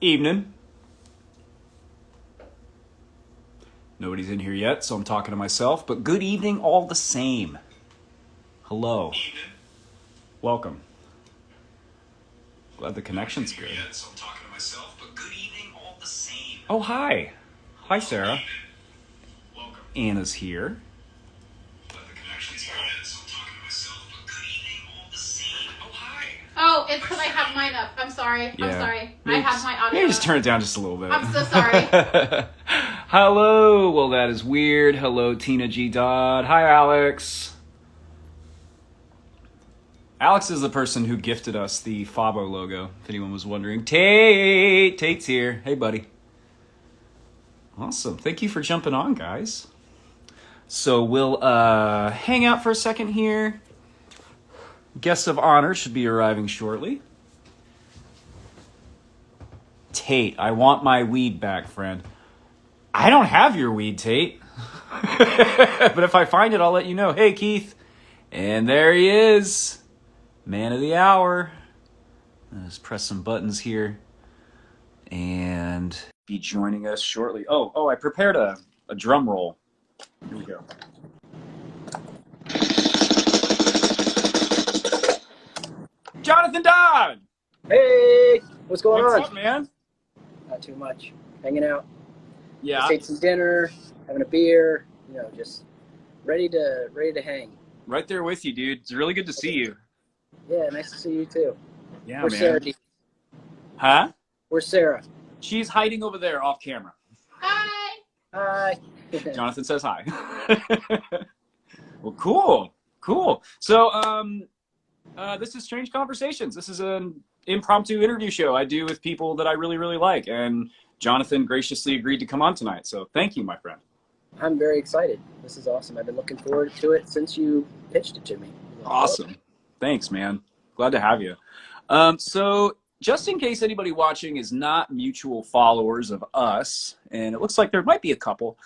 Evening. Nobody's in here yet, so I'm talking to myself, but good evening all the same. Hello. Evening. Welcome. Glad the connection's good. Yet, so I'm talking to myself, but good evening all the same. Oh, hi. Hi, Sarah. Welcome. Anna's here. Glad the connection's good. Yet, so I'm talking to myself, but good evening all the same. Oh, hi. Oh, it's because I have mine up. I'm sorry. Yeah. I'm sorry. I have my audio. Maybe just turn it down just a little bit. I'm so sorry. Hello. Well, that is weird. Hello, Tina G. Dodd. Hi, Alex. Alex is the person who gifted us the Fabo logo, if anyone was wondering. Tate's here. Hey, buddy. Awesome. Thank you for jumping on, guys. So we'll hang out for a second here. Guest of honor should be arriving shortly. Tate, I want my weed back, friend. I don't have your weed, Tate. But if I find it, I'll let you know. Hey, Keith. And there he is. Man of the hour. Let's press some buttons here. And be joining us shortly. Oh, I prepared a drum roll. Here we go. Jonathan Dodd! Hey, what's going on? What's up, man? Not too much. Hanging out. Yeah. Just ate some dinner, having a beer, just ready to hang. Right there with you, dude. It's really good to see you. Yeah, nice to see you too. Yeah, Where's man. Sarah? Huh? Where's Sarah? She's hiding over there off camera. Hi. Hi. Jonathan says hi. Well, cool. So, this is Strange Conversations. This is an impromptu interview show I do with people that I really, really like. And Jonathan graciously agreed to come on tonight. So thank you, my friend. I'm very excited. This is awesome. I've been looking forward to it since you pitched it to me. Awesome. Thanks, man. Glad to have you. So just in case anybody watching is not mutual followers of us, and it looks like there might be a couple,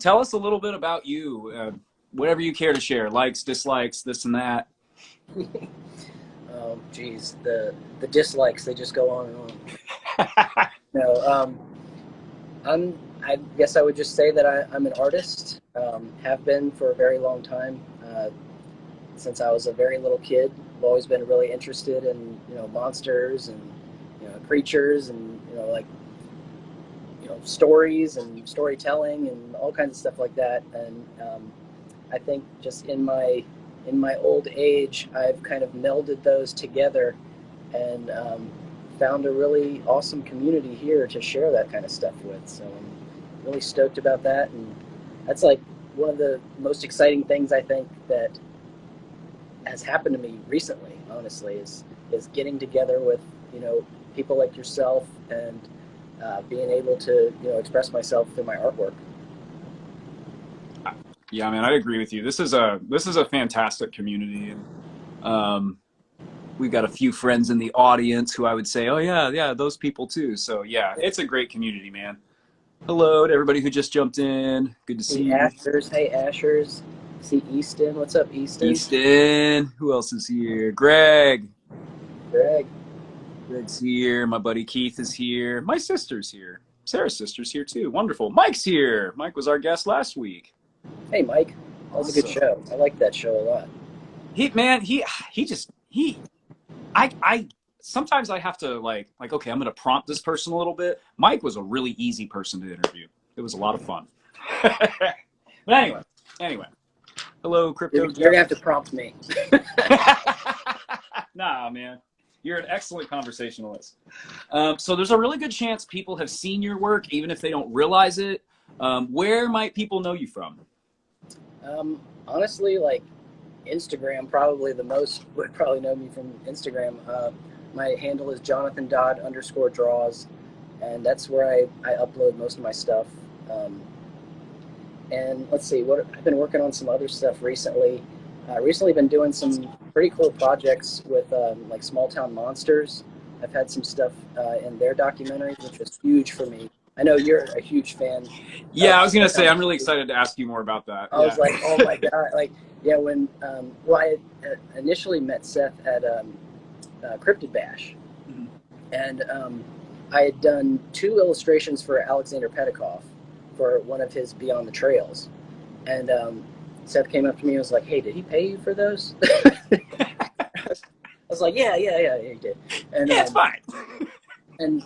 tell us a little bit about you, whatever you care to share, likes, dislikes, this and that. Oh, geez, the dislikes, they just go on and on. No, I guess I would just say that I'm an artist, have been for a very long time. Since I was a very little kid, I've always been really interested in, monsters and, creatures and, stories and storytelling and all kinds of stuff like that. And I think just in my old age, I've kind of melded those together and found a really awesome community here to share that kind of stuff with. So I'm really stoked about that. And that's like one of the most exciting things I think that has happened to me recently, honestly, is getting together with, people like yourself and being able to, express myself through my artwork. Yeah, man, I agree with you. This is a fantastic community, and we've got a few friends in the audience who I would say, oh yeah, those people too. So yeah, it's a great community, man. Hello to everybody who just jumped in. Good to see you. Ashers, hey Ashers. See Easton. What's up, Easton? Easton. Who else is here? Greg's here. My buddy Keith is here. My sister's here. Sarah's sister's here too. Wonderful. Mike's here. Mike was our guest last week. Hey, Mike. That was a good show. I liked that show a lot. I sometimes I have to like, okay, I'm going to prompt this person a little bit. Mike was a really easy person to interview. It was a lot of fun. But anyway. Hello, Crypto. You're going to have to prompt me. Nah, man. You're an excellent conversationalist. So there's a really good chance people have seen your work, even if they don't realize it. Where might people know you from? Honestly, like Instagram, probably the most would probably know me from Instagram. My handle is Jonathan_Dodd_draws, and that's where I upload most of my stuff. And let's see, I've been working on some other stuff recently. Recently been doing some pretty cool projects with like Small Town Monsters. I've had some stuff in their documentaries, which was huge for me. I know you're a huge fan. Yeah, I was going to say, I'm really excited to ask you more about that. I was like, oh my God. When, I initially met Seth at Cryptid Bash. Mm-hmm. And I had done 2 illustrations for Alexander Petikoff for one of his Beyond the Trails, and Seth came up to me and was like, "Hey, did he pay you for those?" I was like, yeah, he did. And Yeah, it's fine. and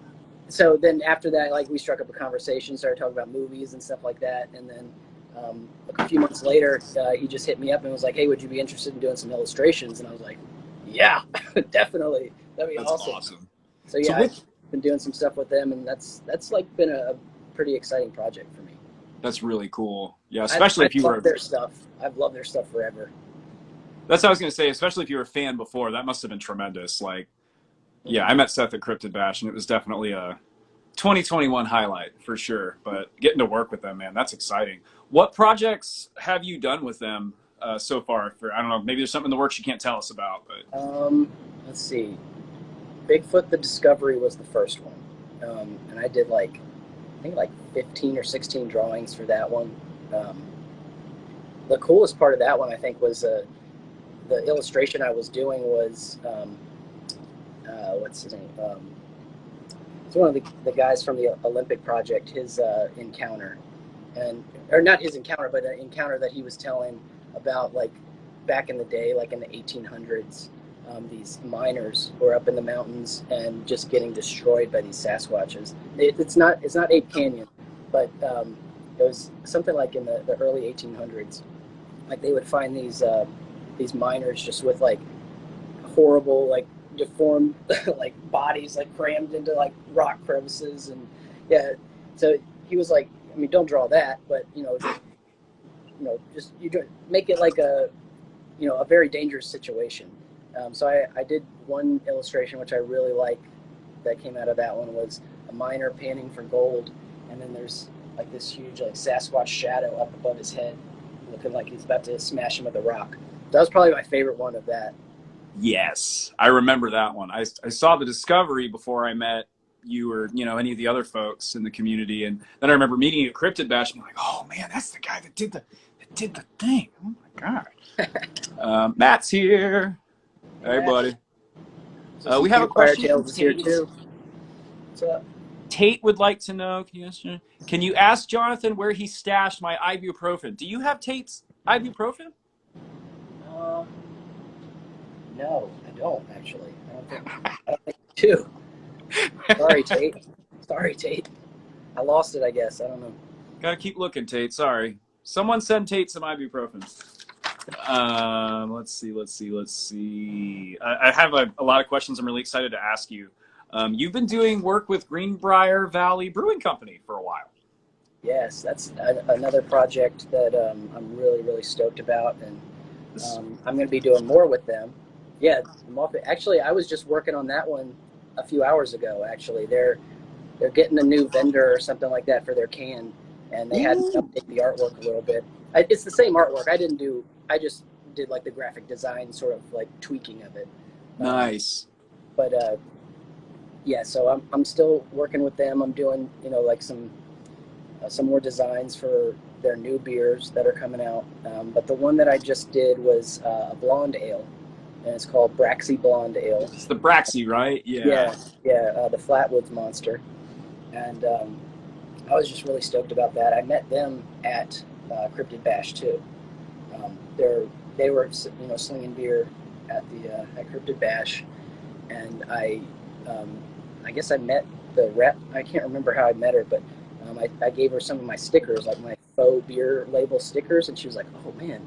so then after that, like we struck up a conversation, started talking about movies and stuff like that, and then a few months later, he just hit me up and was like, "Hey, would you be interested in doing some illustrations?" And I was like, "Yeah, definitely, that'd be That's awesome." awesome. So yeah, I've been doing some stuff with them, and that's like been a pretty exciting project for me. That's really cool. Yeah, especially if you were their stuff. I've loved their stuff forever. That's what I was going to say, especially if you were a fan before. That must have been tremendous. Like, yeah, I met Seth at Cryptid Bash, and it was definitely a 2021 highlight for sure. But getting to work with them, man, that's exciting. What projects have you done with them so far? For, I don't know, maybe there's something in the works you can't tell us about. But Let's see. Bigfoot the Discovery was the first one, and I did I think 15 or 16 drawings for that one. The coolest part of that one, I think, was the illustration I was doing was what's his name? It's one of the guys from the Olympic Project. His encounter, or not his encounter, but an encounter that he was telling about, like back in the day, like in the 1800s. These miners were up in the mountains and just getting destroyed by these Sasquatches. It's not Ape Canyon, but it was something like in the early 1800s. Like they would find these miners just with like horrible, like deformed like bodies, like crammed into like rock crevices, and yeah. So he was like, I mean, don't draw that, but just make it like a very dangerous situation. So I did one illustration which I really like that came out of that one was a miner panning for gold, and then there's like this huge like Sasquatch shadow up above his head, looking like he's about to smash him with a rock. That was probably my favorite one of that. yes, I remember that one. I saw the Discovery before I met you or any of the other folks in the community, and then I remember meeting you at Cryptid Bash and being like, oh man, that's the guy that did the thing. Oh my god. Matt's here. Hey, buddy. We have a question from here Tate. too. What's up? Tate would like to know, can you ask Jonathan where he stashed my ibuprofen? Do you have Tate's ibuprofen? No, I don't actually. I don't think I do. Sorry, Tate. I lost it, I guess. I don't know. Gotta keep looking, Tate. Sorry. Someone send Tate some ibuprofen. Let's see. I have a lot of questions I'm really excited to ask you. You've been doing work with Greenbrier Valley Brewing Company for a while. Yes, that's another project that I'm really, really stoked about, and I'm going to be doing more with them. Yeah, actually, I was just working on that one a few hours ago. Actually, they're getting a new vendor or something like that for their can, and they had to update the artwork a little bit. It's the same artwork. I just did like the graphic design, sort of like tweaking of it. Nice. But yeah, so I'm still working with them. I'm doing like some more designs for their new beers that are coming out. But the one that I just did was a blonde ale, and it's called Braxy Blonde Ale. It's the Braxy, right? Yeah. Yeah. The Flatwoods Monster, and I was just really stoked about that. I met them at Cryptid Bash too. They were slinging beer at Cryptid Bash, and I guess I met the rep. I can't remember how I met her, but I gave her some of my stickers, like my faux beer label stickers, and she was like, "Oh man,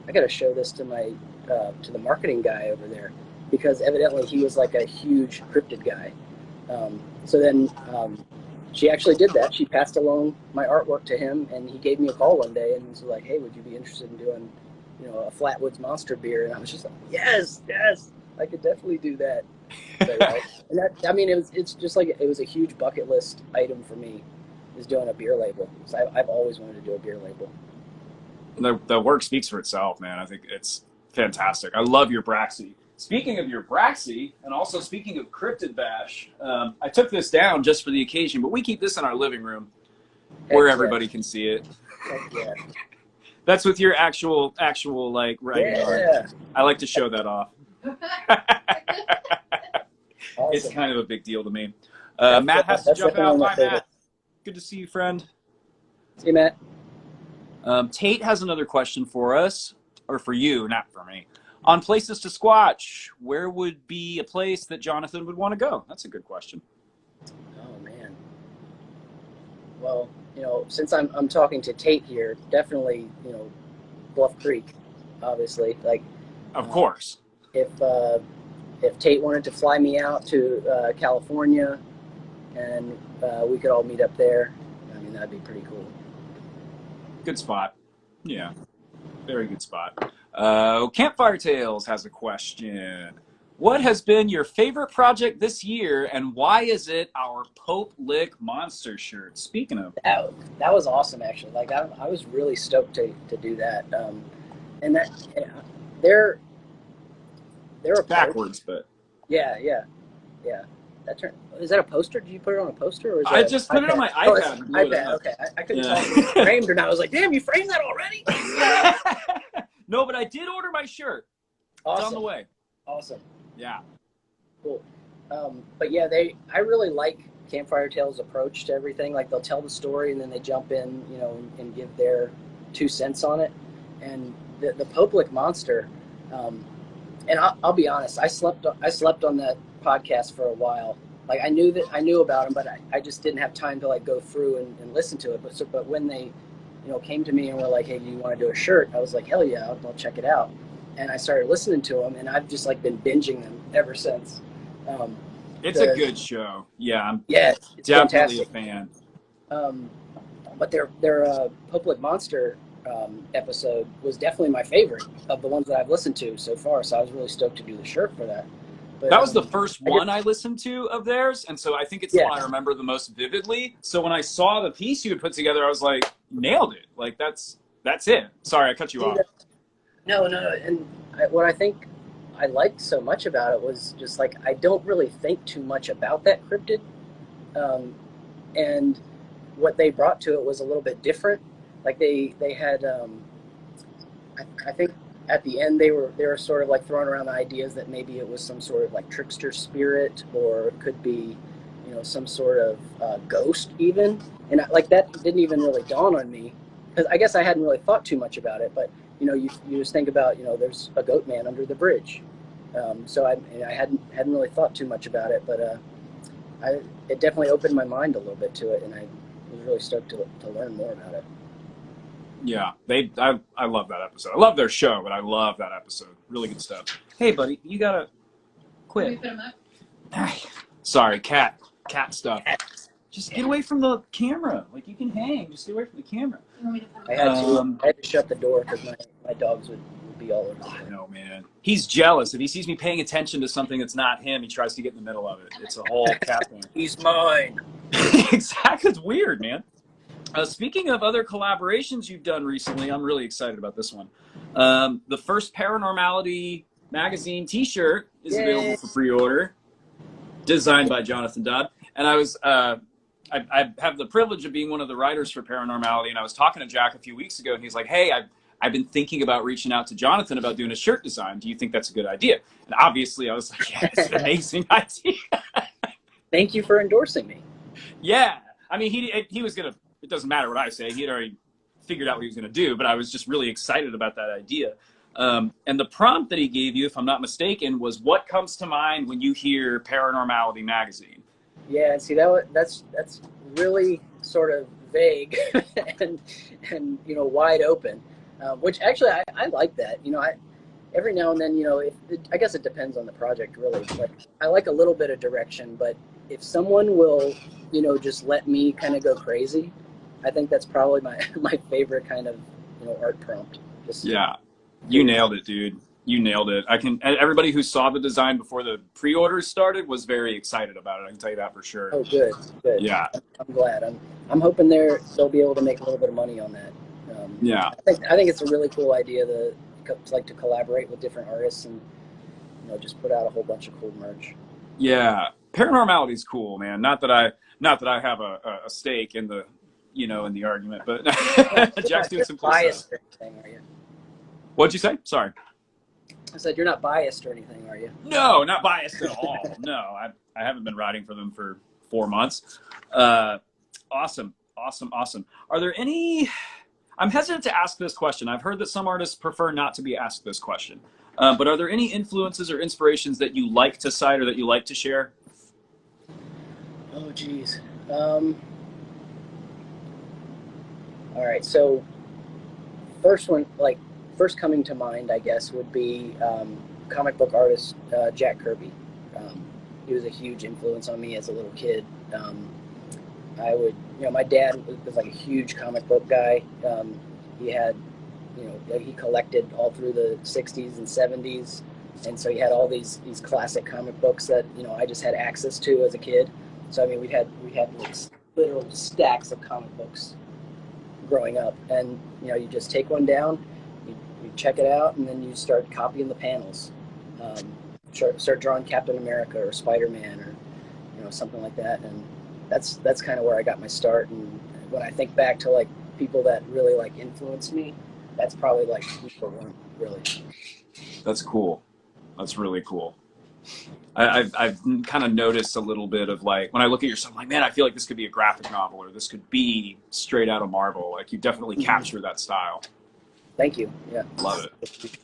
I got to show this to my to the marketing guy over there," because evidently he was like a huge cryptid guy. So then she actually did that. She passed along my artwork to him, and he gave me a call one day and was like, "Hey, would you be interested in doing a Flatwoods Monster beer?" And I was just like, yes, I could definitely do that. So, and that, I mean, it's just like it was a huge bucket list item for me, is doing a beer label. So I've always wanted to do a beer label. The work speaks for itself, man. I think it's fantastic. I love your Braxy. Speaking of your Braxy, and also speaking of Cryptid Bash, I took this down just for the occasion, but we keep this in our living room where everybody can see it. Heck yeah. That's with your actual like writing art. I like to show that off. Awesome. It's kind of a big deal to me. Matt has to That's jump definitely out. my Bye, favorite. Matt. Good to see you, friend. See you, Matt. Tate has another question for us, or for you, not for me. On places to squatch, where would be a place that Jonathan would want to go? That's a good question. Oh man. Well, since I'm talking to Tate here, definitely, Bluff Creek, obviously. Like, Of course. if Tate wanted to fly me out to California, and we could all meet up there, I mean, that'd be pretty cool. Good spot. Yeah. Very good spot. Campfire Tales has a question. What has been your favorite project this year, and why is it our Pope Lick Monster shirt? Speaking of, That was awesome, actually. Like, I was really stoked to do that. And that, they're a backwards, but yeah. Is that a poster? Did you put it on a poster, or is I it just put it on my Oh, it's iPad. iPad. Okay, I couldn't tell if it was framed or not. I was like, damn, you framed that already? No, but I did order my shirt. Awesome. It's on the way. Awesome. Yeah. Cool. But yeah, I really like Campfire Tales' approach to everything. Like, they'll tell the story and then they jump in, and give their 2 cents on it. And the Pope Lick Monster, and I'll be honest, I slept on that podcast for a while. Like, I knew about him, but I just didn't have time to like go through and listen to it. But when they, came to me and were like, hey, do you want to do a shirt? I was like, hell yeah, I'll check it out. And I started listening to them, and I've just like been binging them ever since. It's a good show. Yeah, it's definitely fantastic. a fan. But their Pope Lick Monster episode was definitely my favorite of the ones that I've listened to so far. So I was really stoked to do the shirt for that. But, that was the first one I listened to of theirs, and so I think it's the one I remember the most vividly. So when I saw the piece you had put together, I was like, nailed it. Like, that's it. Sorry, I cut you off. No. And what I think I liked so much about it was just like, I don't really think too much about that cryptid. And what they brought to it was a little bit different. Like, they had, I think at the end they were sort of like throwing around the ideas that maybe it was some sort of like trickster spirit, or it could be, some sort of ghost even. And like, that didn't even really dawn on me, because I guess I hadn't really thought too much about it. But you just think about, there's a goat man under the bridge. So I hadn't really thought too much about it, but it definitely opened my mind a little bit to it, and I was really stoked to learn more about it. Yeah, I love that episode. I love their show, but I love that episode. Really good stuff. Hey, buddy, you gotta quit. Can we put him up? Sorry, cat stuff. Just get away from the camera. Like, you can hang. Just get away from the camera. You want me to put I him up? had to shut the door because my dogs would be all over the place. I know, man. He's jealous. If he sees me paying attention to something that's not him, he tries to get in the middle of it. It's a whole cat thing. He's mine. Exactly. It's weird, man. Speaking of other collaborations you've done recently, I'm really excited about this one. The first Paranormality magazine T-shirt is available for pre-order, designed by Jonathan Dodd. And I have the privilege of being one of the writers for Paranormality, and I was talking to Jack a few weeks ago, and he's like, hey, I've been thinking about reaching out to Jonathan about doing a shirt design. Do you think that's a good idea? And obviously I was like, yeah, it's an amazing idea. Thank you for endorsing me. Yeah. I mean, he was going to, it doesn't matter what I say. He had already figured out what he was going to do, but I was just really excited about that idea. And the prompt that he gave you, if I'm not mistaken, was what comes to mind when you hear Paranormality magazine? Yeah, and see, that's really sort of vague and wide open, which actually I like that. Every now and then, I guess it depends on the project, really. But I like a little bit of direction. But if someone will, just let me kind of go crazy, I think that's probably my favorite kind of, art prompt. Yeah, you nailed it, dude. You nailed it. Everybody who saw the design before the pre-orders started was very excited about it. I can tell you that for sure. Oh, good. Yeah, I'm glad. I'm hoping they'll be able to make a little bit of money on that. Yeah, I think it's a really cool idea to collaborate with different artists and just put out a whole bunch of cool merch. Yeah, Paranormality is cool, man. Not that I have a stake in the in the argument, but Jack's doing some cool stuff. Or anything, are you? What'd you say? Sorry. I said you're not biased or anything, are you? No, not biased at all. No, I haven't been writing for them for 4 months. Awesome. Are there any? I'm hesitant to ask this question. I've heard that some artists prefer not to be asked this question. But are there any influences or inspirations that you like to cite or that you like to share? Oh, geez. All right. So first coming to mind, I guess, would be comic book artist Jack Kirby. He was a huge influence on me as a little kid. I would, my dad was like a huge comic book guy. He had, he collected all through the 60s and 70s. And so he had all these classic comic books that, I just had access to as a kid. So, I mean, we had like literal stacks of comic books growing up. And, you just take one down, you check it out, and then you start copying the panels. Start drawing Captain America or Spider-Man or, something like that. And that's kind of where I got my start. And when I think back to like people that really like influenced me, that's probably like number one, really. That's cool. That's really cool. I've kind of noticed a little bit of like, when I look at your stuff, I'm like, man, I feel like this could be a graphic novel or this could be straight out of Marvel. Like you definitely capture that style. Thank you. Yeah. Love it.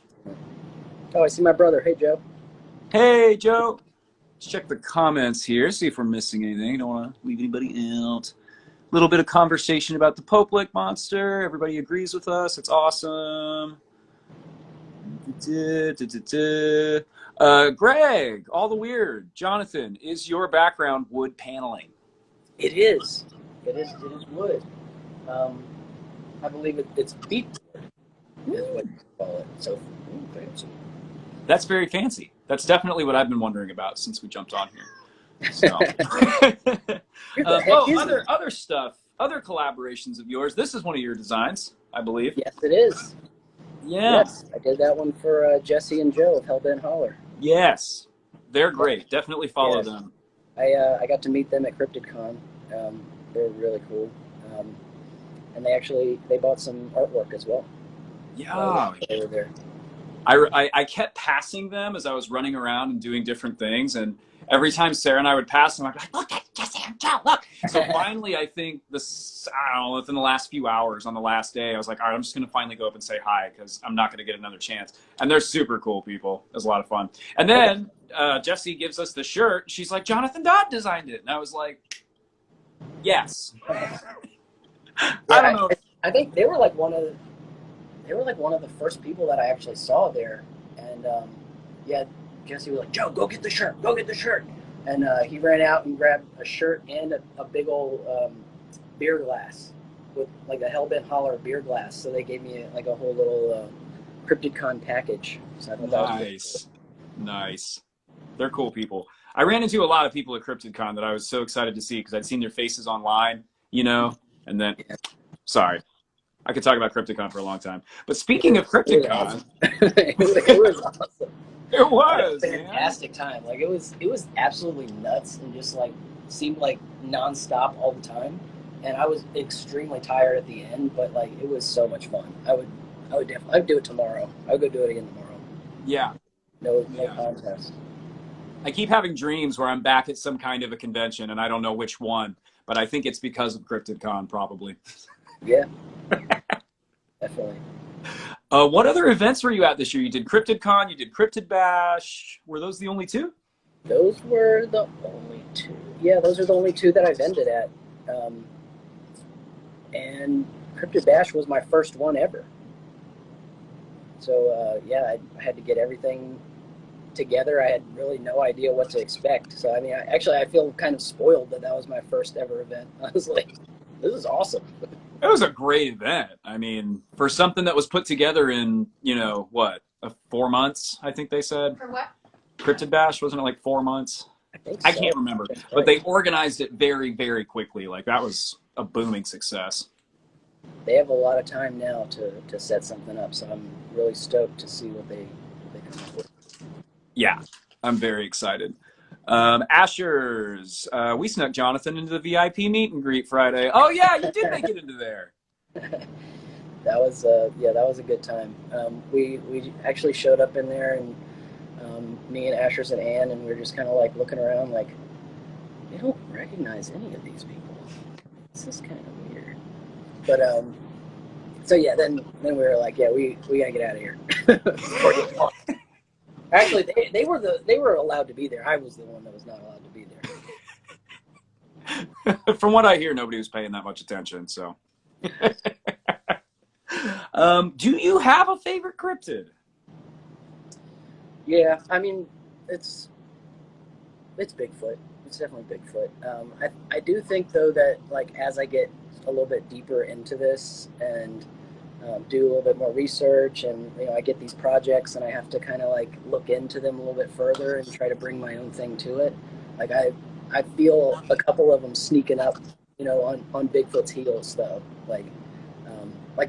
Oh, I see my brother. Hey, Joe. Hey, Joe. Let's check the comments here, see if we're missing anything. Don't want to leave anybody out. A little bit of conversation about the Pope Lake monster. Everybody agrees with us. It's awesome. Greg, all the weird. Jonathan, is your background wood paneling? It is. It is wood. I believe it's beech wood is what you call it. So fancy. That's very fancy. That's definitely what I've been wondering about since we jumped on here. So. Other stuff, other collaborations of yours. This is one of your designs, I believe. Yes, it is. Yeah. Yes, I did that one for Jesse and Joe of Hellbent Holler. Yes, they're great. Definitely follow them. I got to meet them at CryptidCon. They're really cool. And they bought some artwork as well. Yeah. They were there. I kept passing them as I was running around and doing different things, and every time Sarah and I would pass them, I'd be like, look at Jesse and Joe, look. So finally, I think within the last few hours on the last day, I was like, all right, I'm just going to finally go up and say hi because I'm not going to get another chance. And they're super cool people. It was a lot of fun. And then Jessie gives us the shirt. She's like, Jonathan Dodd designed it. And I was like, yes. I don't know. I think they were like one of the first people that I actually saw there. And Jesse was like, Joe, go get the shirt. And he ran out and grabbed a shirt and a big old beer glass with like a Hellbent Holler beer glass. So they gave me like a whole little CryptidCon package. So I thought that was really cool. Nice. They're cool people. I ran into a lot of people at CryptidCon that I was so excited to see because I'd seen their faces online, and then, sorry. I could talk about CryptidCon for a long time. But speaking of CryptidCon, it was awesome. It was a fantastic time. Like it was absolutely nuts and just like seemed like nonstop all the time. And I was extremely tired at the end, but like it was so much fun. I'd do it tomorrow. I would go do it again tomorrow. Yeah. No contest. I keep having dreams where I'm back at some kind of a convention and I don't know which one, but I think it's because of CryptidCon probably. Yeah. Definitely. What other events were you at this year? You did CryptidCon, you did Cryptid Bash. Were those the only two? Those were the only two. Yeah, those are the only two that I've ended at. And Cryptid Bash was my first one ever. So, I had to get everything together. I had really no idea what to expect. So, I mean, I feel kind of spoiled that was my first ever event. I was like, this is awesome. It was a great event. I mean, for something that was put together in, 4 months, I think they said. For what? Cryptid Bash, wasn't it like 4 months? I think so. I can't remember. Right. But they organized it very, very quickly. Like, that was a booming success. They have a lot of time now to set something up, so I'm really stoked to see what they come up with. Yeah, I'm very excited. Asher's, we snuck Jonathan into the VIP meet and greet Friday. Oh yeah, you did make it into there. That was a good time. We actually showed up in there, and me and Asher's and Ann, and we were just kind of like looking around, like, I don't recognize any of these people. This is kind of weird. But so yeah, then we were like, yeah, we gotta get out of here. Before it gets long. Actually, they were allowed to be there. I was the one that was not allowed to be there. From what I hear, nobody was paying that much attention. So, do you have a favorite cryptid? Yeah, I mean, it's Bigfoot. It's definitely Bigfoot. I do think though that like as I get a little bit deeper into this and do a little bit more research, and I get these projects and I have to kind of like look into them a little bit further and try to bring my own thing to it. Like I feel a couple of them sneaking up, on Bigfoot's heels though. Like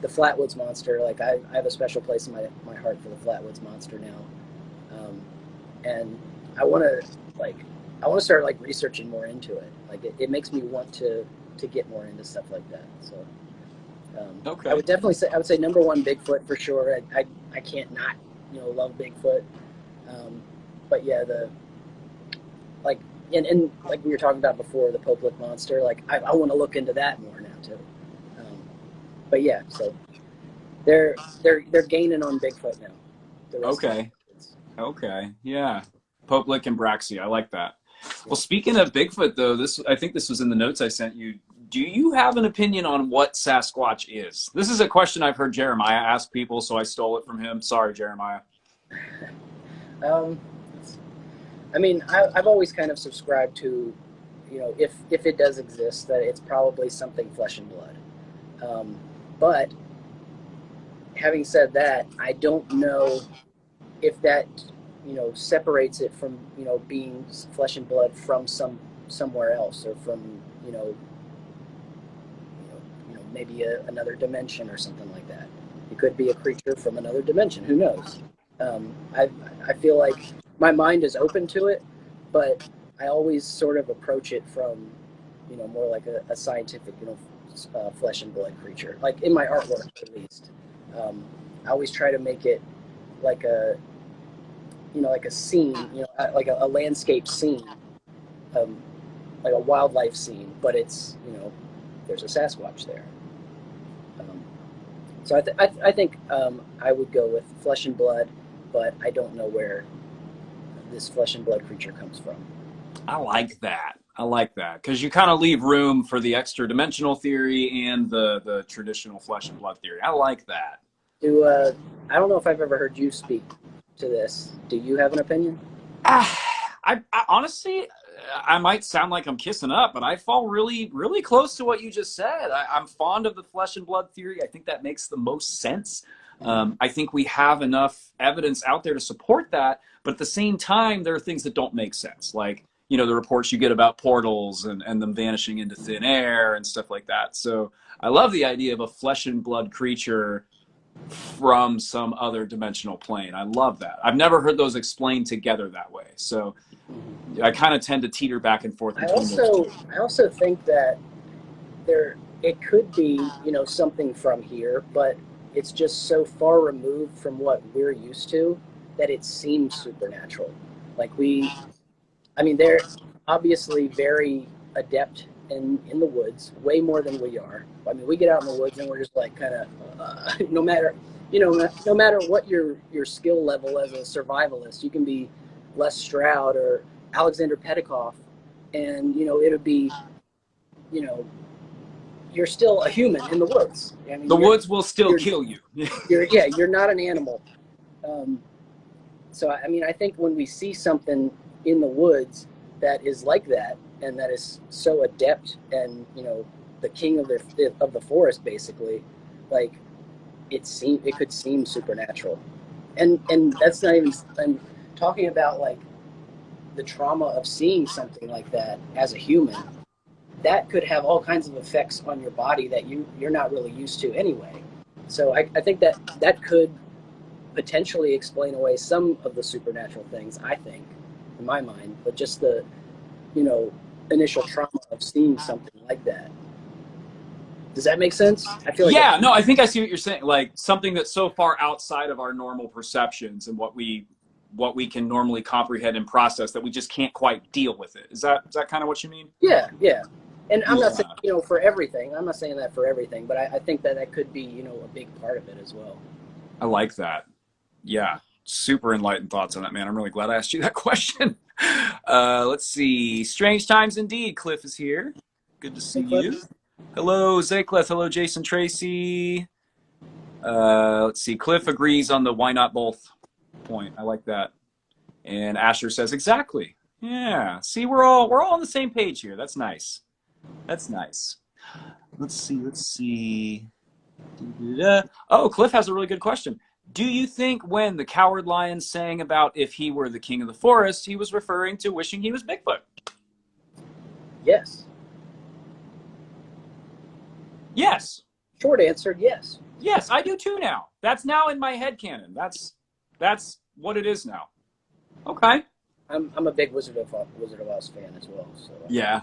the Flatwoods Monster. Like I have a special place in my heart for the Flatwoods Monster now, and I want to start like researching more into it. Like it makes me want to get more into stuff like that. So. Okay. I would say number one Bigfoot for sure. I can't not love Bigfoot, but yeah, like and like we were talking about before, the Pope Lick Monster. Like I want to look into that more now too. But yeah, so they're gaining on Bigfoot now. The rest of Okay. Okay. Yeah. Pope Lick and Braxy. I like that. Well, speaking of Bigfoot, though, I think this was in the notes I sent you. Do you have an opinion on what Sasquatch is? This is a question I've heard Jeremiah ask people, so I stole it from him. Sorry, Jeremiah. Um, I mean, I've always kind of subscribed to, if it does exist, that it's probably something flesh and blood. But having said that, I don't know if that separates it from being flesh and blood from somewhere else, or from maybe another dimension or something like that. It could be a creature from another dimension. Who knows? I feel like my mind is open to it, but I always sort of approach it from more like a scientific flesh and blood creature. Like in my artwork, at least, I always try to make it like like a scene, like a landscape scene, like a wildlife scene, but it's there's a Sasquatch there. So I think I would go with flesh and blood, but I don't know where this flesh and blood creature comes from. I like that. I like that because you kind of leave room for the extra dimensional theory and the traditional flesh and blood theory. I like that. I don't know if I've ever heard you speak to this. Do you have an opinion? I honestly, I might sound like I'm kissing up, but I fall really, really close to what you just said. I'm fond of the flesh and blood theory. I think that makes the most sense. I think we have enough evidence out there to support that, but at the same time, there are things that don't make sense, like the reports you get about portals and them vanishing into thin air and stuff like that. So I love the idea of a flesh and blood creature from some other dimensional plane. I love that. I've never heard those explained together that way. So I kind of tend to teeter back and forth between those. I also think that it could be something from here, but it's just so far removed from what we're used to that it seems supernatural. Like they're obviously very adept in the woods, way more than we are. I mean, we get out in the woods and we're just like kind of, no matter what your skill level as a survivalist, you can be Les Stroud or Alexander Petikoff, and it'll be, you're still a human in the woods. I mean, the woods will still kill you. You're not an animal. So I mean, I think when we see something in the woods that is like that, and that is so adept, and the king of the forest, basically, like it could seem supernatural, and that's not even. I'm talking about like the trauma of seeing something like that as a human. That could have all kinds of effects on your body that you're not really used to anyway. So I think that could potentially explain away some of the supernatural things, I think, in my mind, but just the initial trauma of seeing something like that. Does that make sense? I feel like No, I think I see what you're saying. Like something that's so far outside of our normal perceptions and what we what we can normally comprehend and process, that we just can't quite deal with it. Is that kind of what you mean? Yeah, yeah. And I'm not Yeah. saying, for everything. I'm not saying that for everything, but I think that could be, a big part of it as well. I like that. Yeah. Super enlightened thoughts on that, man. I'm really glad I asked you that question. Let's see. Strange times indeed. Cliff is here. Good to see Hey, Cliff. you. Hello, Zayclef. Hello, Jason Tracy. Let's see. Cliff agrees on the why not both point. I like that. And Asher says exactly. Yeah. See, we're all on the same page here. That's nice. That's nice. Let's see. Oh, Cliff has a really good question. Do you think when the coward lion sang about if he were the king of the forest, he was referring to wishing he was Bigfoot? Yes. Yes. Short answer, yes. Yes, I do too now. That's now in my head canon. That's what it is now. Okay. I'm a big Wizard of Oz fan as well. So Yeah.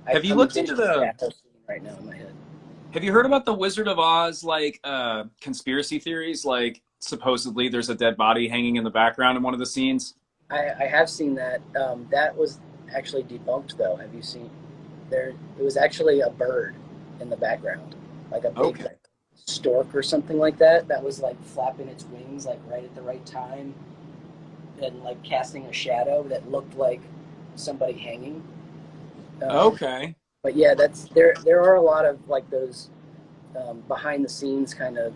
Have you I'm looked into envisioning the that whole scene right now in my head? Have you heard about the Wizard of Oz conspiracy theories? Like supposedly there's a dead body hanging in the background in one of the scenes. I have seen that. That was actually debunked, though. Have you seen? It was actually a bird in the background, like a big stork or something like that. That was like flapping its wings like right at the right time, and like casting a shadow that looked like somebody hanging. Okay. But yeah, there are a lot of like those behind the scenes kind of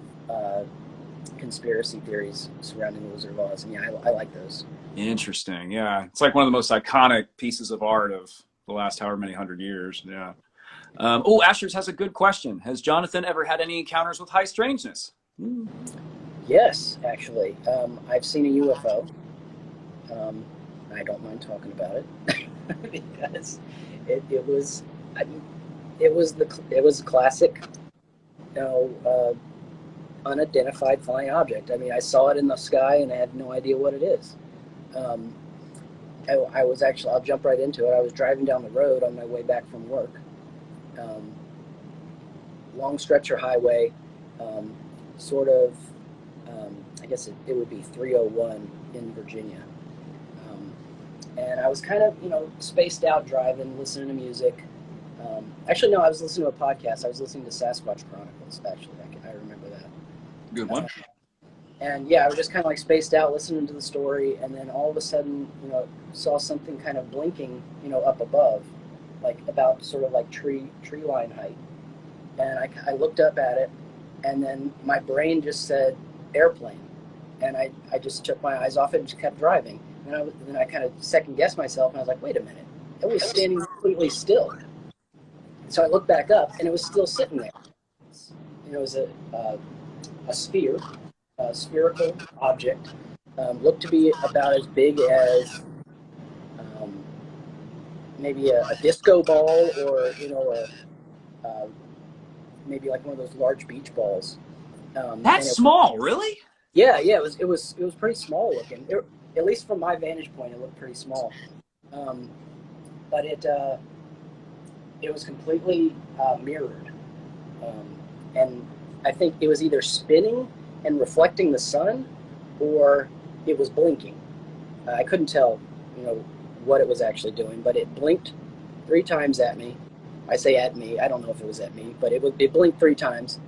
conspiracy theories surrounding the Wizard of Oz, and yeah, I like those. Interesting. Yeah, it's like one of the most iconic pieces of art of the last however many 100 years. Yeah. Ashers has a good question. Has Jonathan ever had any encounters with high strangeness? Yes, actually, I've seen a UFO. I don't mind talking about it because it was a classic, unidentified flying object. I mean, I saw it in the sky and I had no idea what it is. I'll jump right into it. I was driving down the road on my way back from work. Long stretch of highway, I guess it would be 301 in Virginia. And I was kind of, spaced out driving, listening to music. Actually, no, I was listening to a podcast. I was listening to Sasquatch Chronicles, actually. I remember that. Good one. And yeah, I was just kind of like spaced out listening to the story, and then all of a sudden, saw something kind of blinking, up above, like about sort of like tree line height. And I looked up at it, and then my brain just said airplane, and I just took my eyes off it and just kept driving. And then I kind of second guessed myself, and I was like, wait a minute, it was standing completely still. So I looked back up, and it was still sitting there. It was a sphere. A spherical object, looked to be about as big as maybe a disco ball, or maybe like one of those large beach balls. That's small, really? Yeah, it was pretty small looking. At least from my vantage point, it looked pretty small. But it was completely mirrored, and I think it was either spinning and reflecting the sun, or it was blinking. I couldn't tell, what it was actually doing, but it blinked 3 times at me. I say at me, I don't know if it was at me, but it blinked 3 times,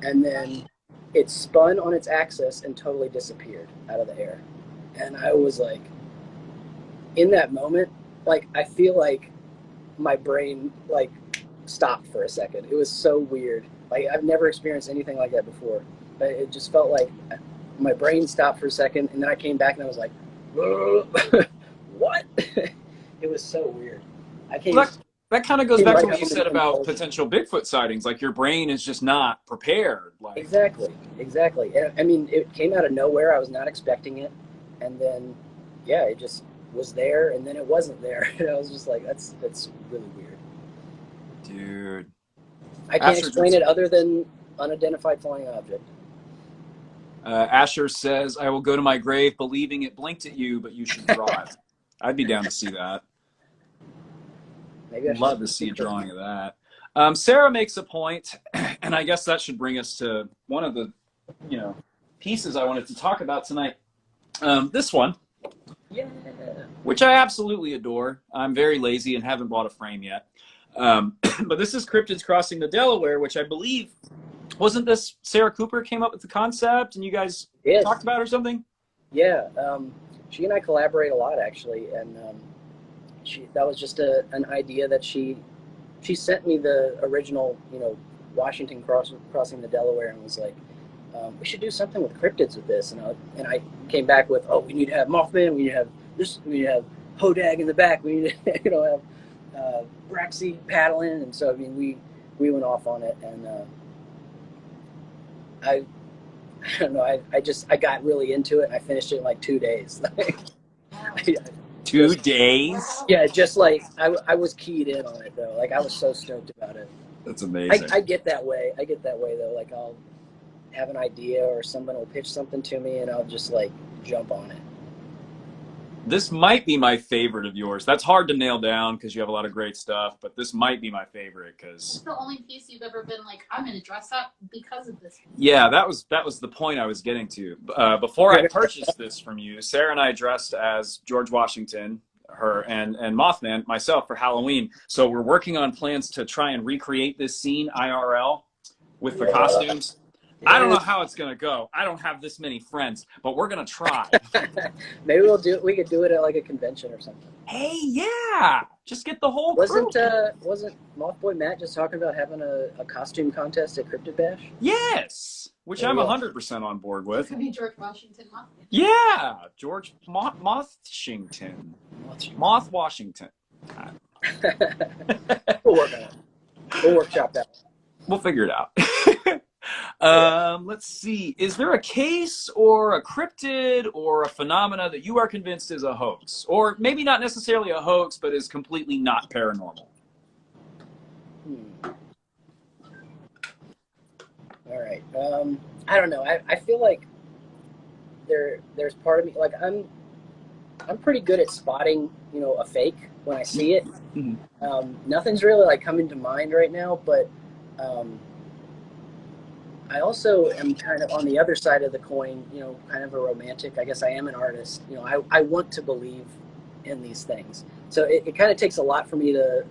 and then it spun on its axis and totally disappeared out of the air. And I was like, in that moment, like, I feel like my brain, like, stopped for a second. It was so weird. Like, I've never experienced anything like that before. But it just felt like my brain stopped for a second, and then I came back and I was like, what? It was so weird. That kind of goes back to what you said about potential Bigfoot sightings. Like, your brain is just not prepared. Like, Exactly. I mean, it came out of nowhere. I was not expecting it. And then, yeah, it just was there, and then it wasn't there. And I was just like, that's really weird. Dude. I can't explain it other than unidentified flying object. Asher says, I will go to my grave believing it blinked at you, but you should draw it. I'd be down to see that. Maybe I'd love to see a drawing of that. Sarah makes a point, and I guess that should bring us to one of the, pieces I wanted to talk about tonight. This one, Yeah. which I absolutely adore. I'm very lazy and haven't bought a frame yet. But this is Cryptids Crossing the Delaware, which I believe, wasn't this Sarah Cooper came up with the concept and you guys Yes. talked about it or something? Yeah. She and I collaborate a lot, actually, and that was just an idea that she sent me the original, Washington crossing the Delaware, and was like, we should do something with cryptids with this. And I came back with, oh, we need to have Mothman, we need to have this, we need to have Hodag in the back, we need to have Braxy paddling. And so, I mean, we went off on it, and I don't know, I got really into it, and I finished it in like 2 days. 2 days? Yeah, just like I was keyed in on it though. Like, I was so stoked about it. That's amazing. I get that way. I get that way though. Like, I'll have an idea or someone will pitch something to me, and I'll just like jump on it. This might be my favorite of yours. That's hard to nail down because you have a lot of great stuff, but this might be my favorite because It's the only piece you've ever been like, I'm going to dress up because of this. yeah, that was the point I was getting to. Before I purchased this from you, Sarah and I dressed as George Washington, her, and Mothman, myself, for Halloween. So we're working on plans to try and recreate this scene IRL with the costumes. I don't know how it's gonna go. I don't have this many friends, but we're gonna try. Maybe we could do it at like a convention or something. Hey, yeah, just get the whole crew. Wasn't Mothboy Matt just talking about having a costume contest at Cryptid Bash? Yes, which I'm 100% on board with. It's going to be George Washington Mothman. Yeah, George Mothwashington. Moth Washington. We'll work on it. We'll workshop that. We'll figure it out. Let's see. Is there a case or a cryptid or a phenomena that you are convinced is a hoax? Or maybe not necessarily a hoax, but is completely not paranormal? All right. I don't know. I feel like there's part of me, like, I'm pretty good at spotting, a fake when I see it. Mm-hmm. Nothing's really like coming to mind right now, but I also am kind of on the other side of the coin, kind of a romantic. I guess I am an artist. I want to believe in these things. So it kind of takes a lot for me to,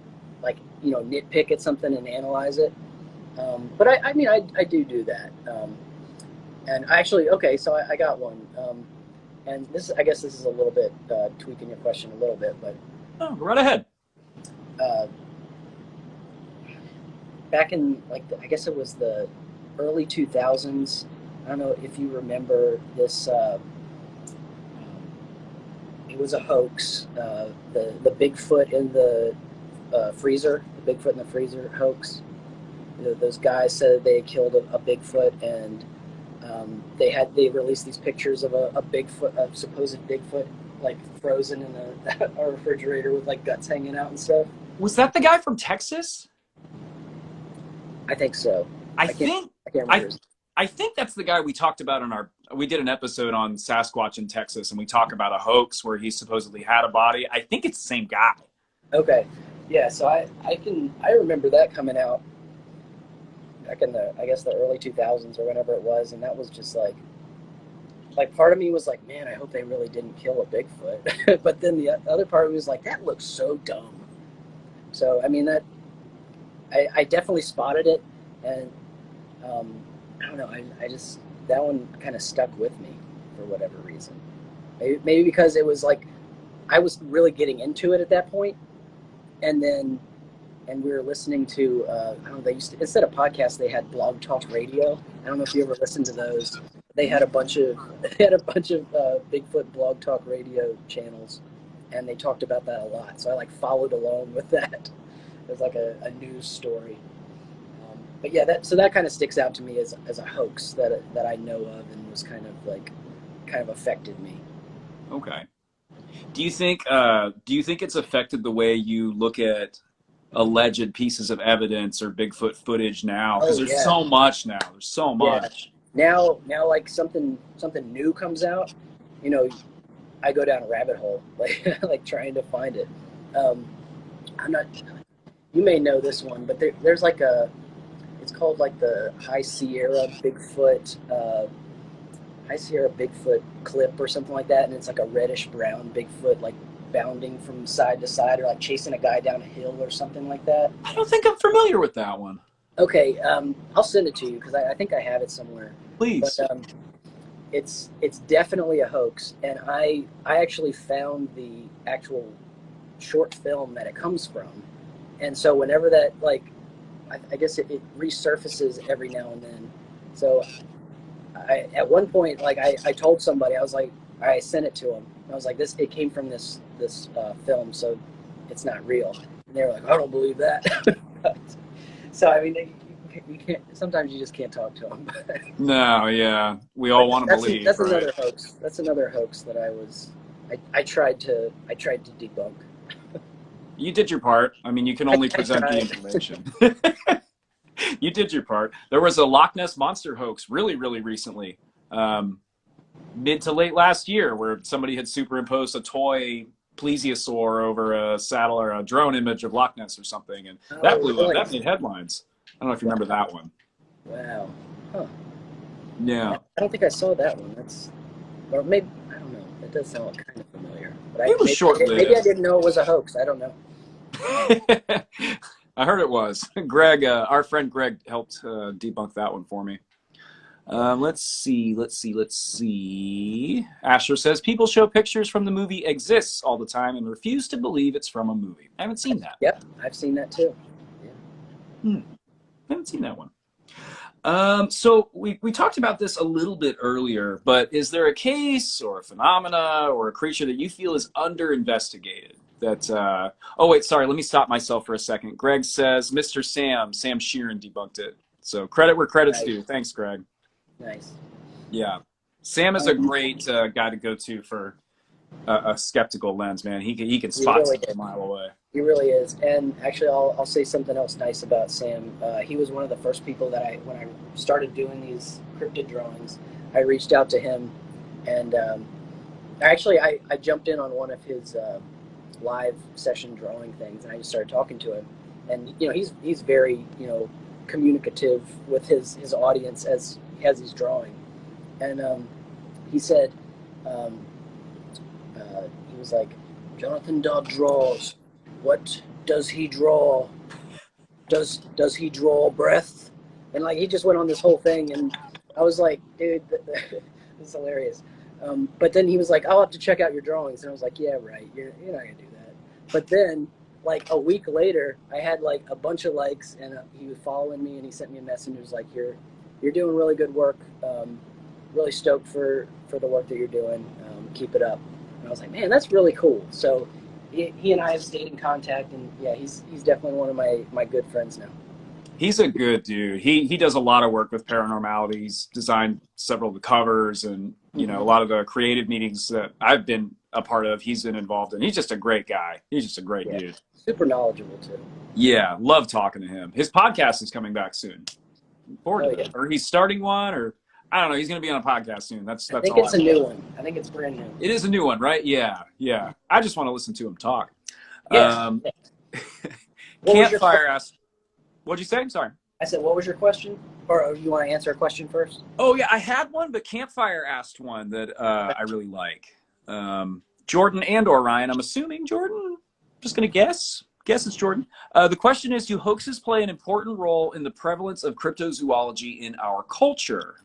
like, nitpick at something and analyze it. But I mean, I do that. And actually, okay, so I got one. And I guess this is a little bit tweaking your question a little bit, but Oh, go right ahead. Back in, like, I guess it was the early 2000s. I don't know if you remember this. It was a hoax. The Bigfoot in the freezer, the Bigfoot in the freezer hoax. Those guys said they had killed a Bigfoot, and they released these pictures of a Bigfoot, a supposed Bigfoot, like frozen in a refrigerator with like guts hanging out and stuff. Was that the guy from Texas? I think so. I can't remember. I think that's the guy we talked about we did an episode on Sasquatch in Texas, and we talk about a hoax where he supposedly had a body. I think it's the same guy. Okay. Yeah, so I remember that coming out back in I guess the early 2000s or whenever it was, and that was just like part of me was like, man, I hope they really didn't kill a Bigfoot. But then the other part of me was like, that looks so dumb. So, I mean, I definitely spotted it, and I don't know, I just, that one kind of stuck with me for whatever reason. Maybe because it was like, I was really getting into it at that point, and we were listening to, I don't know, they used to, instead of podcasts, they had Blog Talk Radio. I don't know if you ever listened to those. They had a bunch of Bigfoot Blog Talk Radio channels, and they talked about that a lot. So I like followed along with that. It was like a news story. But yeah, that kind of sticks out to me as a hoax that I know of, and was kind of affected me. Okay. Do you think it's affected the way you look at alleged pieces of evidence or Bigfoot footage now? Because there's so much now. There's so much. Yeah. Now, like something new comes out, I go down a rabbit hole, like trying to find it. I'm not. You may know this one, but there's like it's called like the High Sierra Bigfoot I see a Bigfoot clip or something like that, and it's like a reddish brown Bigfoot, like bounding from side to side, or like chasing a guy down a hill or something like that. I don't think I'm familiar with that one. Okay, I'll send it to you because I think I have it somewhere. But Please. it's definitely a hoax, and I actually found the actual short film that it comes from, and so whenever that like, I guess it resurfaces every now and then. So at one point, like I told somebody, I was like, I sent it to them. I was like, it came from this film, so it's not real. And they were like, I don't believe that. So I mean, you can't. Sometimes you just can't talk to them. No, yeah, we all want to believe. That's right? another hoax. That's another hoax that I tried to debunk. You did your part. I mean, you can only I present the tried. information. You did your part. There was a Loch Ness Monster hoax really, really recently, mid to late last year, where somebody had superimposed a toy plesiosaur over a satellite or a drone image of Loch Ness or something, and that blew up. Really? That made headlines. I don't know if you remember that one. Wow. Huh. Yeah. I don't think I saw that one. Or maybe I don't know. It does sound kind of familiar. But It was short-lived. Maybe I didn't know it was a hoax. I don't know. I heard it was. Greg, our friend Greg helped debunk that one for me. Let's see. Asher says, people show pictures from the movie Exists all the time and refuse to believe it's from a movie. I haven't seen that. Yep, I've seen that too. Yeah. I haven't seen that one. So we talked about this a little bit earlier, but is there a case or a phenomena or a creature that you feel is under-investigated? That, oh wait, sorry, let me stop myself for a second. Greg says, Mr. Sam Sheeran debunked it. So credit where credit's due. Thanks, Greg. Nice. Yeah. Sam is a great guy to go to for a skeptical lens, man. He can spot really something a mile away. He really is. And actually, I'll say something else nice about Sam. He was one of the first people that when I started doing these cryptid drawings, I reached out to him, and actually I jumped in on one of his live session drawing things, and I just started talking to him. And he's very communicative with his audience as he's drawing. And he said, he was like, Jonathan Dodd draws. What does he draw? Does he draw breath? And like he just went on this whole thing, and I was like, dude, this is hilarious. But then he was like, I'll have to check out your drawings, and I was like, yeah, right. You're not gonna do that. But then, like a week later, I had like a bunch of likes, and he was following me, and he sent me a message. He was like, you're doing really good work. Really stoked for the work that you're doing. Keep it up. And I was like, man, that's really cool. So he and I have stayed in contact, and yeah, he's definitely one of my good friends now. He's a good dude. He does a lot of work with paranormality. He's designed several of the covers and a lot of the creative meetings that I've been a part of. He's been involved in. He's just a great guy. He's just a great dude. Super knowledgeable too. Yeah, love talking to him. His podcast is coming back soon. Forward to it. Or he's starting one, or I don't know. He's going to be on a podcast soon. That's I think all. It's a new one. I think it's brand new. It is a new one, right? Yeah. I just want to listen to him talk. Yeah. Campfire asked, what'd you say? I'm sorry. I said, what was your question? Or you want to answer a question first? Oh, yeah, I had one, but Campfire asked one that I really like. Jordan and or Ryan, I'm assuming Jordan. Just going to guess it's Jordan. The question is, do hoaxes play an important role in the prevalence of cryptozoology in our culture?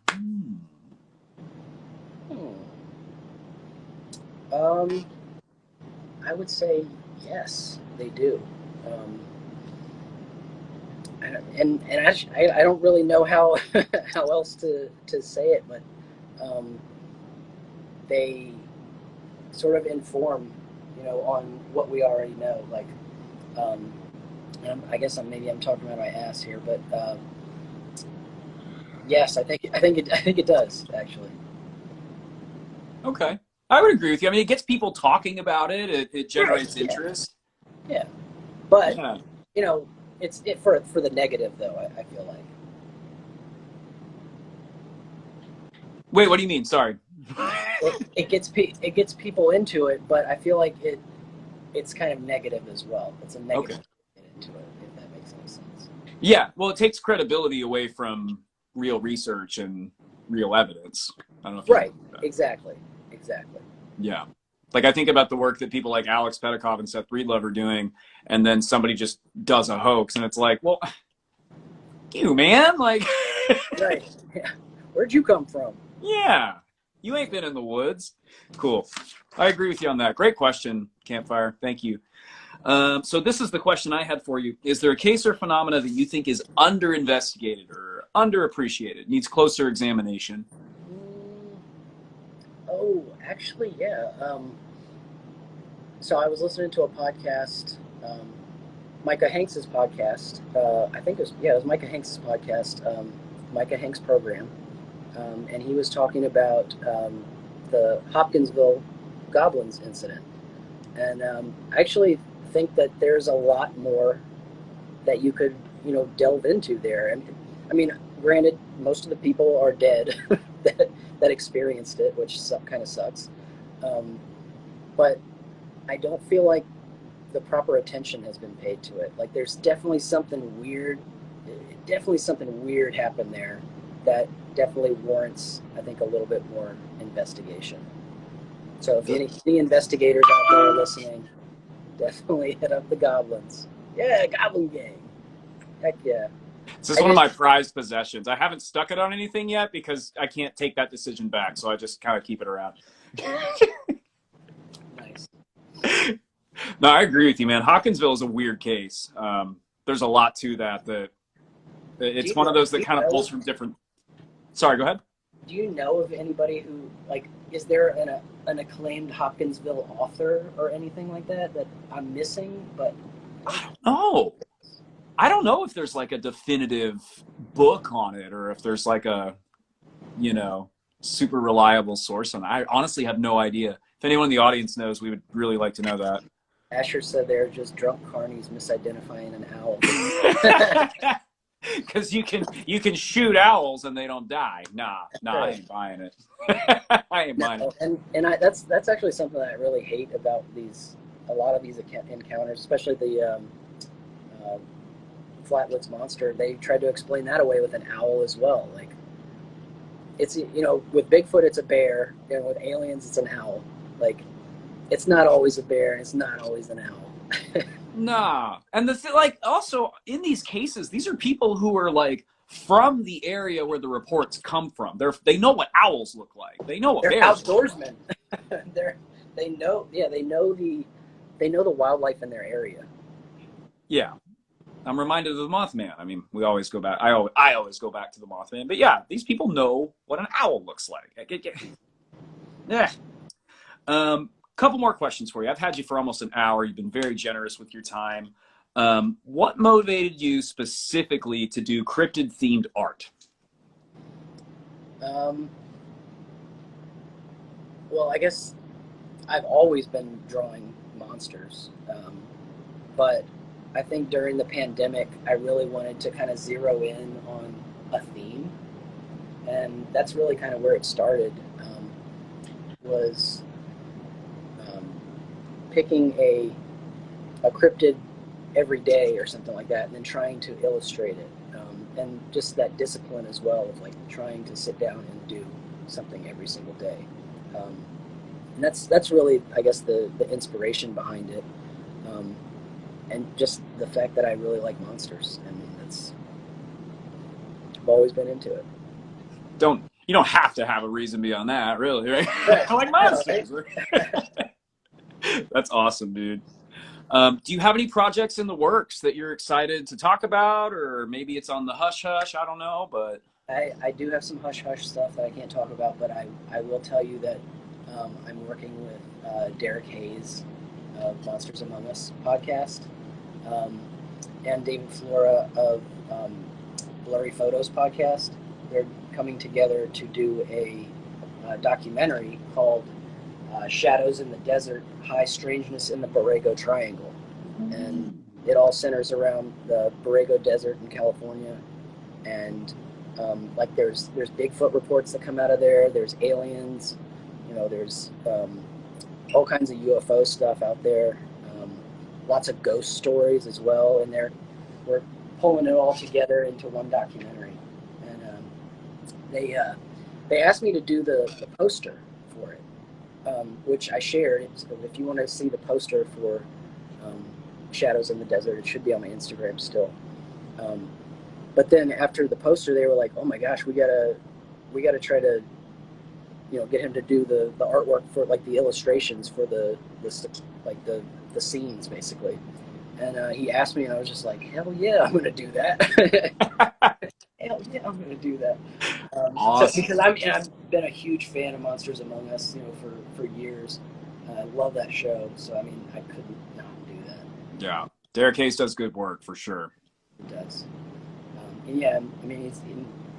I would say yes, they do. And I don't really know how how else to say it, but they sort of inform, on what we already know. Like, and I guess maybe I'm talking about my ass here, but yes, I think it does actually. Okay, I would agree with you. I mean, it gets people talking about it. It generates interest. Yeah, but it's for the negative though. I feel like. Wait, what do you mean? Sorry. It gets people into it, but I feel like it's kind of negative as well. It's a negative to get into it, if that makes any sense. Yeah, well, it takes credibility away from real research, and real evidence. I don't know if you Right. agree with that. Exactly. Yeah. Like I think about the work that people like Alex Petikoff and Seth Breedlove are doing, and then somebody just does a hoax, and it's like, well, you man, like, Right. Yeah. Where'd you come from? yeah, you ain't been in the woods. Cool. I agree with you on that. Great question, Campfire. Thank you. So this is the question I had for you. Is there a case or phenomena that you think is under-investigated or underappreciated, needs closer examination? Mm, oh, actually, yeah. So I was listening to a podcast, Micah Hanks's podcast. I think it was Micah Hanks's podcast, Micah Hanks program, and he was talking about the Hopkinsville Goblins incident. And I actually think that there's a lot more that you could, delve into there. And I mean, granted, most of the people are dead that experienced it, which kind of sucks. But I don't feel like the proper attention has been paid to it. Like, there's definitely something weird. Definitely something weird happened there that definitely warrants, I think, a little bit more investigation. So if any investigators out there listening, definitely hit up the Goblins. Yeah, Goblin Gang. Heck yeah. This is one of my prized possessions. I haven't stuck it on anything yet because I can't take that decision back, so I just kind of keep it around. Nice. No, I agree with you, man. Hawkinsville is a weird case. There's a lot to that. It's one of those that kind of pulls from different. Sorry, go ahead. Do you know of anybody who, like, is there an acclaimed Hopkinsville author or anything like that I'm missing? But I don't know if there's like a definitive book on it or if there's like a, super reliable source on it. I honestly have no idea. If anyone in the audience knows, we would really like to know that. Asher said they're just drunk carnies misidentifying an owl. Because you can shoot owls and they don't die. Nah, I ain't buying it. I ain't buying it. And that's actually something that I really hate about a lot of these encounters, especially the Flatwoods monster. They tried to explain that away with an owl as well. Like, it's, with Bigfoot it's a bear, and with aliens it's an owl. Like, it's not always a bear, and it's not always an owl. Nah. And also in these cases, these are people who are like from the area where the reports come from. They know what owls look like. They know what They're bears outdoorsmen. They know the wildlife in their area. Yeah. I'm reminded of the Mothman. I mean, we always go back. I always go back to the Mothman. But yeah, these people know what an owl looks like. Yeah. Couple more questions for you. I've had you for almost an hour. You've been very generous with your time. What motivated you specifically to do cryptid-themed art? Well, I guess I've always been drawing monsters, but I think during the pandemic, I really wanted to kind of zero in on a theme, and that's really kind of where it started. Was picking a cryptid every day or something like that, and then trying to illustrate it, and just that discipline as well of like trying to sit down and do something every single day, and that's really, I guess, the inspiration behind it, and just the fact that I really like monsters, and I've always been into it. You don't have to have a reason beyond that, really, right? I like monsters. That's awesome, dude. Do you have any projects in the works that you're excited to talk about, or maybe it's on the hush hush? I don't know, but I do have some hush hush stuff that I can't talk about, but I will tell you that I'm working with Derek Hayes of Monsters Among Us podcast, and David Flora of Blurry Photos podcast. They're coming together to do a documentary called Shadows in the Desert, High Strangeness in the Borrego Triangle. And it all centers around the Borrego Desert in California. And like there's Bigfoot reports that come out of there. There's aliens. There's all kinds of UFO stuff out there. Lots of ghost stories as well. And we're pulling it all together into one documentary. And they asked me to do the poster for it, which I shared. So if you want to see the poster for um, Shadows in the Desert, it should be on my Instagram still. Um, but then after the poster, they were like, "Oh my gosh, we gotta try to get him to do the artwork for like the illustrations for like the scenes basically." And he asked me, and I was just like, "Hell yeah, I'm gonna do that." Hell yeah, I'm gonna do that. So Awesome. because I've been a huge fan of Monsters Among Us, for years. I love that show, so I mean, I couldn't not do that. Yeah. Derek Hayes does good work for sure. It does. And yeah, I mean,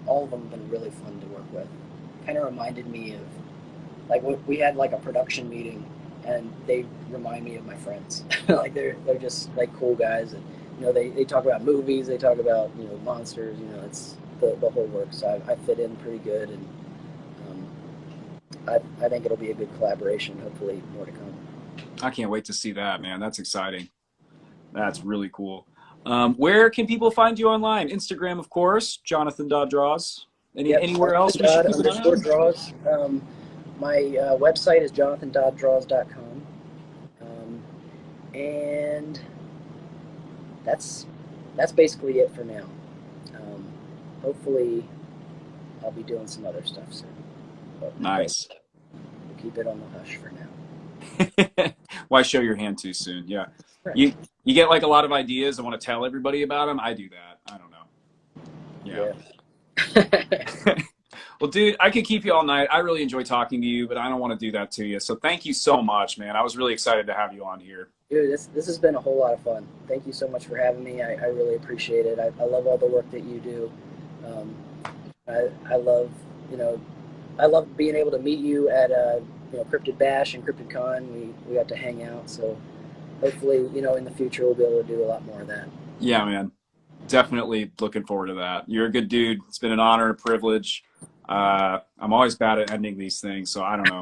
all of them have been really fun to work with. Kind of reminded me of like we had like a production meeting, and they remind me of my friends. Like they're just like cool guys, and they talk about movies, they talk about monsters. It's the whole work. So I fit in pretty good, and I think it'll be a good collaboration. Hopefully, more to come. I can't wait to see that, man. That's exciting. That's really cool. Where can people find you online? Instagram, of course. Jonathan Dodd Draws. Yep, Anywhere else we should keep an eye on? _draws. My website is jonathandoddraws.com, and that's basically it for now. Hopefully, I'll be doing some other stuff soon. But Nice. we'll keep it on the hush for now. Why show your hand too soon? Yeah. Right. You get like a lot of ideas and want to tell everybody about them. I do that. I don't know. Yeah. Well, dude, I could keep you all night. I really enjoy talking to you, but I don't want to do that to you. So thank you so much, man. I was really excited to have you on here. Dude, this has been a whole lot of fun. Thank you so much for having me. I really appreciate it. I love all the work that you do. I love I love being able to meet you at Cryptid Bash and Cryptid Con. We got to hang out, so hopefully in the future we'll be able to do a lot more of that. Yeah, man. Definitely looking forward to that. You're a good dude. It's been an honor, a privilege. I'm always bad at ending these things, so I don't know.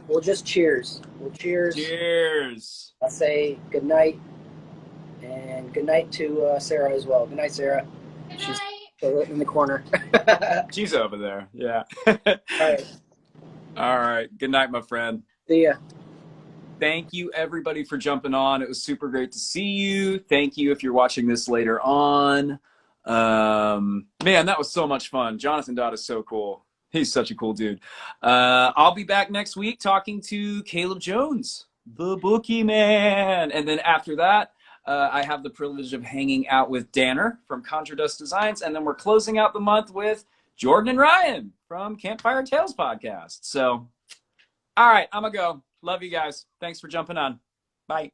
We'll just cheers. We'll cheers. Cheers. I'll say good night, and good night to Sarah as well. Good night, Sarah. Good She's night. in the corner. She's over there. Yeah. All right. All right. Good night, my friend. See ya. Thank you, everybody, for jumping on. It was super great to see you. Thank you if you're watching this later on. Man, that was so much fun. Jonathan Dodd is so cool. He's such a cool dude. I'll be back next week talking to Caleb Jones, the bookie man. And then after that, I have the privilege of hanging out with Danner from Conjure Dust Designs. And then we're closing out the month with Jordan and Ryan from Campfire Tales podcast. So, all right, I'm going to go. Love you guys. Thanks for jumping on. Bye.